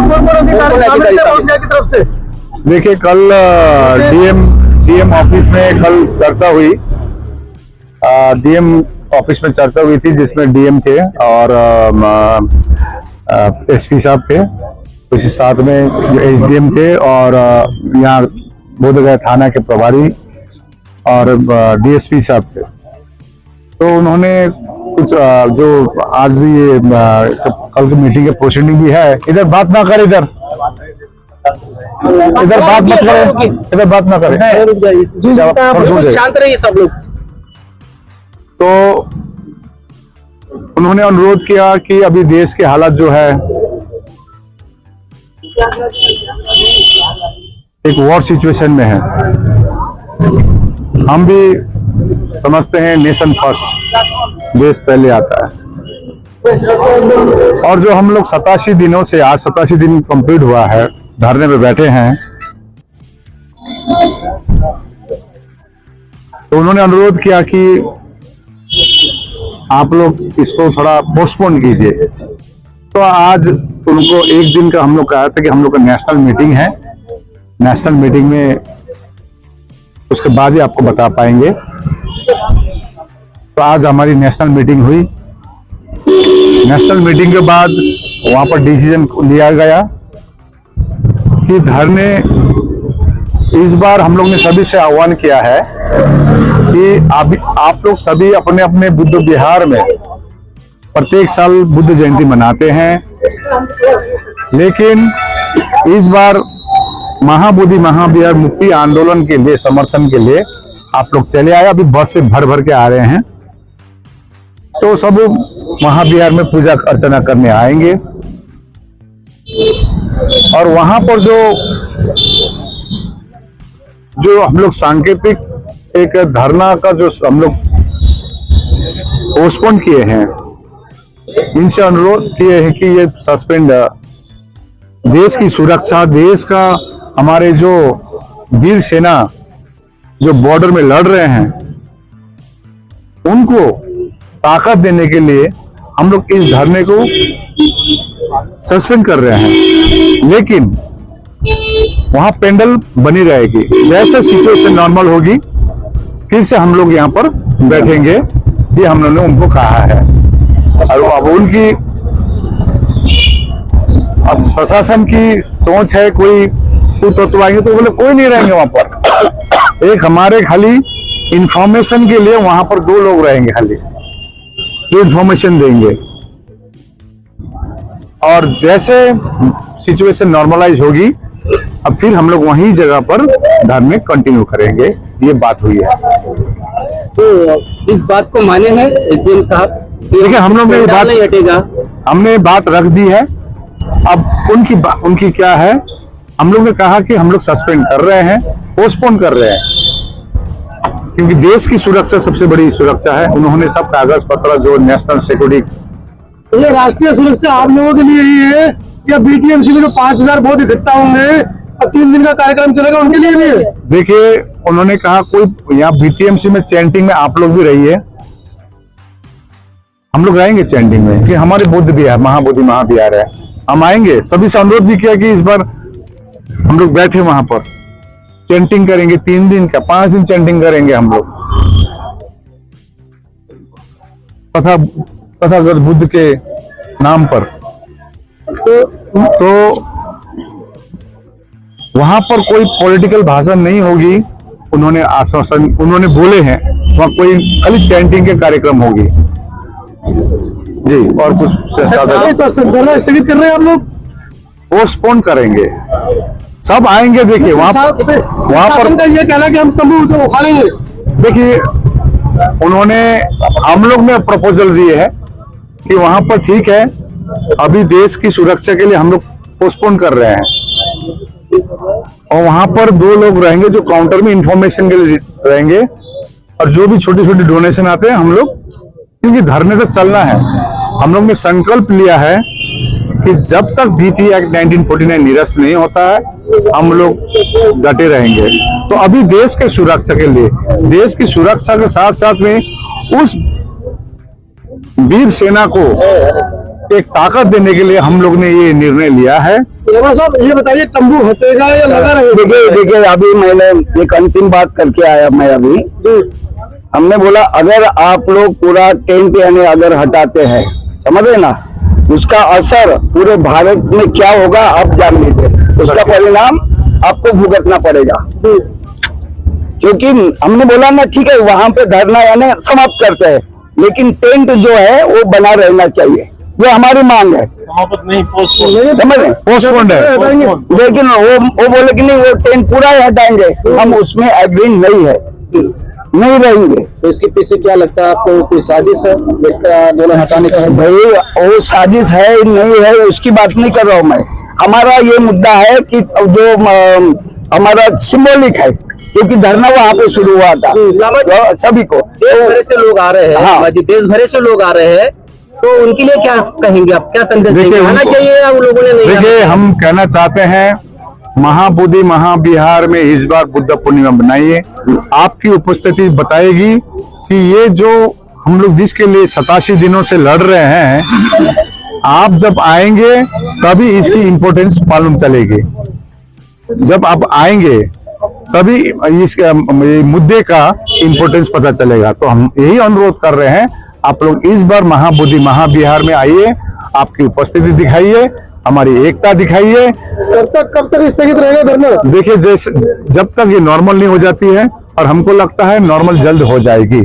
की तरफ से? देखिए, कल डीएम ऑफिस में कल चर्चा हुई। डीएम ऑफिस में चर्चा हुई थी जिसमें डीएम थे और एसपी साहब थे, उसी साथ में जो एसडीएम थे और यहाँ बोधगया थाना के प्रभारी और डीएसपी साहब थे। तो उन्होंने कुछ जो आज ये कल की मीटिंग के प्रोसीडिंग भी है, इधर बात ना करें, इधर बात मत करें, इधर बात ना करें, शांत रहिए सब लोग। तो उन्होंने अनुरोध किया कि अभी देश के हालात जो है एक वॉर सिचुएशन में है। हम भी समझते हैं नेशन फर्स्ट, देश पहले आता है। और जो हम लोग 87 दिनों से, आज 87 दिन कंप्लीट हुआ है, धरने में बैठे हैं, तो उन्होंने अनुरोध किया कि आप लोग इसको थोड़ा पोस्टपोन कीजिए। तो आज उनको एक दिन का हम लोग कहा था कि हम लोग का नेशनल मीटिंग है, नेशनल मीटिंग में उसके बाद ही आपको बता पाएंगे। तो आज हमारी नेशनल मीटिंग हुई। नेशनल मीटिंग के बाद वहां पर डिसीजन लिया गया कि धरने, इस बार हम लोग ने सभी से आह्वान किया है कि आप लोग सभी अपने अपने बुद्ध विहार में प्रत्येक साल बुद्ध जयंती मनाते हैं, लेकिन इस बार महाबोधि महाविहार मुक्ति आंदोलन के लिए, समर्थन के लिए आप लोग चले आए। अभी बस से भर भर के आ रहे हैं, तो सब महाविहार में पूजा अर्चना करने आएंगे। और वहां पर जो हम लोग सांकेतिक एक धरना का जो हम लोग पोस्टपोन किए हैं, इनसे अनुरोध किए हैं कि ये सस्पेंड, देश की सुरक्षा, देश का, हमारे जो वीर सेना जो बॉर्डर में लड़ रहे हैं, उनको ताकत देने के लिए हम लोग इस धरने को सस्पेंड कर रहे हैं। लेकिन वहां पेंडल बनी रहेगी, जैसे सिचुएशन नॉर्मल होगी फिर से हम लोग यहाँ पर बैठेंगे, ये हम लोगों ने उनको कहा है। और अब उनकी, अब प्रशासन की सोच है, कोई तत्व आएंगे तो बोले कोई नहीं रहेंगे वहां पर। एक हमारे खाली इंफॉर्मेशन के लिए वहां पर 2 लोग रहेंगे खाली, जो इंफॉर्मेशन देंगे। और जैसे सिचुएशन नॉर्मलाइज होगी, अब फिर हम लोग वही जगह पर धरने कंटिन्यू करेंगे, ये बात हुई है। तो इस बात को माने हैं एसडीएम साहब? देखिए, हम लोग ने बात नहीं हटेगा, हमने बात रख दी है। अब उनकी क्या है, हम लोग ने कहा कि हम लोग सस्पेंड कर रहे हैं, पोस्टपोन कर रहे हैं, क्योंकि देश की सुरक्षा सबसे बड़ी सुरक्षा है। उन्होंने सब कागज पत्र जो नेशनल सिक्योरिटी, तो ये राष्ट्रीय सुरक्षा आप लोगों के लिए ही है या बीटीएमसी में जो 5000 बहुत इकट्ठा होंगे और 3 दिन का कार्यक्रम चलेगा, उनके लिए भी है? देखिए, उन्होंने कहा कोई यहाँ बीटीएमसी में चैंटिंग में आप लोग भी रहिए, हम लोग रहेंगे चैंटिंग में, कि हमारे बुद्ध विहार, महाबोधि महाविहार है, हम आएंगे। सभी से अनुरोध भी किया कि इस बार हम लोग बैठे वहां पर चैंटिंग करेंगे, 3 दिन का 5 दिन चैंटिंग करेंगे हम लोग, तथागत बुद्ध के नाम पर। तो वहां पर कोई पॉलिटिकल भाषण नहीं होगी, उन्होंने आश्वासन, उन्होंने बोले हैं, वहां कोई खाली चैंटिंग के कार्यक्रम होगी जी, और कुछ स्थगित कर रहे हैं हम लोग, पोस्टपोन करेंगे, सब आएंगे। देखिए वहां पर ये कहना कि हम तंबू उखाड़ेंगे। देखिए, उन्होंने, हम लोग ने प्रपोजल दिए है कि वहां पर ठीक है, अभी देश की सुरक्षा के लिए हम लोग पोस्टपोन कर रहे हैं, और वहां पर 2 लोग रहेंगे जो काउंटर में इंफॉर्मेशन के लिए रहेंगे, और जो भी छोटी छोटी डोनेशन आते हैं हम लोग, क्योंकि धरने तक चलना है। हम लोग ने संकल्प लिया है कि जब तक बीटी एक्ट 1949 निरस्त नहीं होता है, हम लोग डटे रहेंगे। तो अभी देश के सुरक्षा के लिए, देश की सुरक्षा के साथ साथ में उस वीर सेना को एक ताकत देने के लिए हम लोग ने ये निर्णय लिया है। लामा साहब ये बताइए, तंबू हटेगा या लगा रहेगा? देखिए अभी मैंने एक अंतिम बात करके आया मैं अभी। हमने बोला अगर आप लोग पूरा टेंट यानी अगर हटाते हैं, समझ रहे ना, उसका असर पूरे भारत में क्या होगा आप जान लीजिए। उसका परिणाम आपको भुगतना पड़ेगा। क्योंकि हमने बोला ना ठीक है वहां पे धरना यानी समाप्त करते हैं, लेकिन टेंट जो है वो बना रहना चाहिए, ये हमारी मांग है। समाप्त नहीं, पोस्टपोन। समझ रहे, पोस्टपोन्ड है। लेकिन वो बोले कि नहीं वो टेंट पूरा ही हटाएंगे, हम उसमें एग्री नहीं है, नहीं रहेंगे। तो इसके पीछे क्या लगता है आपको, कोई साजिश है आंदोलन हटाने का? भाई वो साजिश है नहीं है उसकी बात नहीं कर रहा हूँ मैं। हमारा ये मुद्दा है कि जो हमारा सिंबॉलिक है, क्योंकि धरना वहाँ पे शुरू हुआ था तो सभी को देश भर से लोग आ रहे हैं। हाँ। देश भर से लोग आ रहे हैं, तो उनके लिए क्या कहेंगे आप, क्या संदेश देंगे? आना चाहिए या उन लोगों ने नहीं? देखिए हम कहना चाहते हैं महाबोधि महाबिहार में इस बार बुद्ध पूर्णिमा बनाइए। आपकी उपस्थिति बताएगी कि ये जो हम लोग जिसके लिए 87 दिनों से लड़ रहे हैं, आप जब आएंगे तभी इसकी इम्पोर्टेंस मालूम चलेगी। जब आप आएंगे तभी इस मुद्दे का इम्पोर्टेंस पता चलेगा। तो हम यही अनुरोध कर रहे हैं, आप लोग इस बार महाबोधि महाबिहार में आइए, आपकी उपस्थिति दिखाइए, हमारी एकता दिखाइए। कब तक स्थगित रहेगा धरना? देखिए जैसे जब तक ये नॉर्मल नहीं हो जाती है, और हमको लगता है नॉर्मल जल्द हो जाएगी,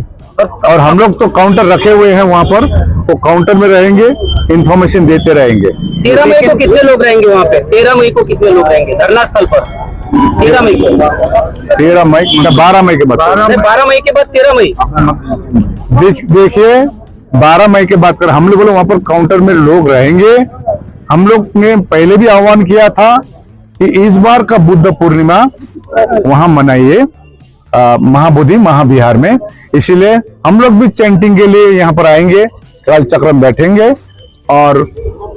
और हम लोग तो काउंटर रखे हुए हैं वहाँ पर, वो काउंटर में रहेंगे, इंफॉर्मेशन देते रहेंगे। 13 मई को कितने लोग रहेंगे वहाँ पे? 13 मई को कितने लोग रहेंगे धरना स्थल पर? 13 मई को, 13 मई मतलब 12 मई के बाद, 12 मई के बाद 13 मई। देखिए 12 मई के बाद कर हम लोग वहाँ पर काउंटर में लोग रहेंगे। हम लोग ने पहले भी आह्वान किया था कि इस बार का बुद्ध पूर्णिमा वहां मनाइए महाबोधि महाबिहार में, इसीलिए हम लोग भी चैंटिंग के लिए यहाँ पर आएंगे, काल चक्र में बैठेंगे, और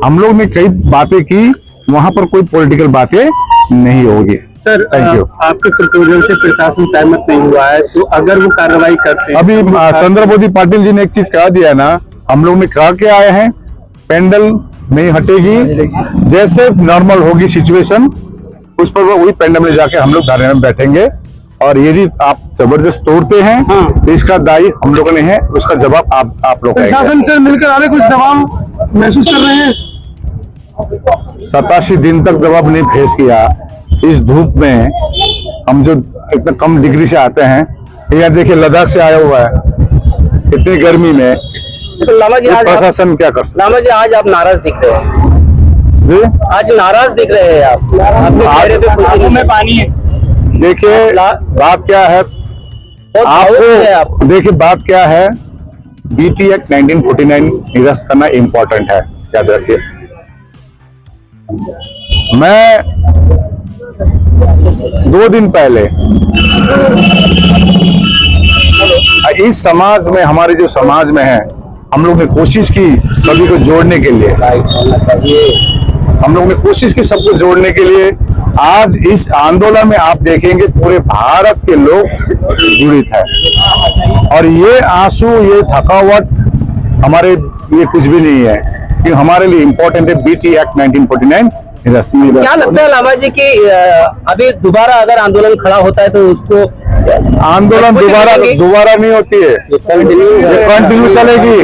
हम लोग ने कई बातें की, वहां पर कोई पॉलिटिकल बातें नहीं होगी। Sir thank you. आपके प्रपोजल से प्रशासन सहमत नहीं हुआ है, तो अगर वो कार्रवाई करते हैं? अभी चंद्रबोधी पाटिल जी ने एक चीज कहा दिया ना, हम लोग ने कहा के आए हैं, पेंडल नहीं हटेगी, जैसे नॉर्मल होगी सिचुएशन उस पर वही पेंडल में जाके हम लोग धरने में बैठेंगे, और यदि आप जबरदस्त तोड़ते हैं तो इसका दायी हम लोगों ने है, उसका जवाब आप लोग देंगे। प्रशासन से मिलकर आगे कुछ दबाव महसूस कर रहे हैं? 87 दिन तक दबाव नहीं फेस किया। इस धूप में हम जो इतना कम डिग्री से आते हैं, यार देखिए लद्दाख से आया हुआ है इतनी गर्मी में, तो लामा जी आज प्रशासन क्या कर सकता लामा जी आज आप नाराज दिख रहे हैं, जी? आज नाराज दिख रहे हैं आप, आपके चेहरे पे खुशी में पानी है। देखिए बात क्या है, आपको देखिए बात क्या है, बीटी एक्ट 1949 निरस्त करना इम्पोर्टेंट है, याद रखिए। मैं 2 दिन पहले इस समाज में, हमारे जो समाज में है, हम लोग ने कोशिश की सभी को जोड़ने के लिए, हम लोग ने कोशिश की सबको जोड़ने के लिए। आज इस आंदोलन में आप देखेंगे पूरे भारत के लोग जुड़ित है, और ये आंसू, ये थकावट हमारे लिए कुछ भी नहीं है, कि हमारे लिए इम्पोर्टेंट है बीटी एक्ट 1949 रस्मी। क्या लगता है लामा जी कि अभी दोबारा अगर आंदोलन खड़ा होता है तो उसको आंदोलन दोबारा नहीं होती है, कंटिन्यू चलेगी।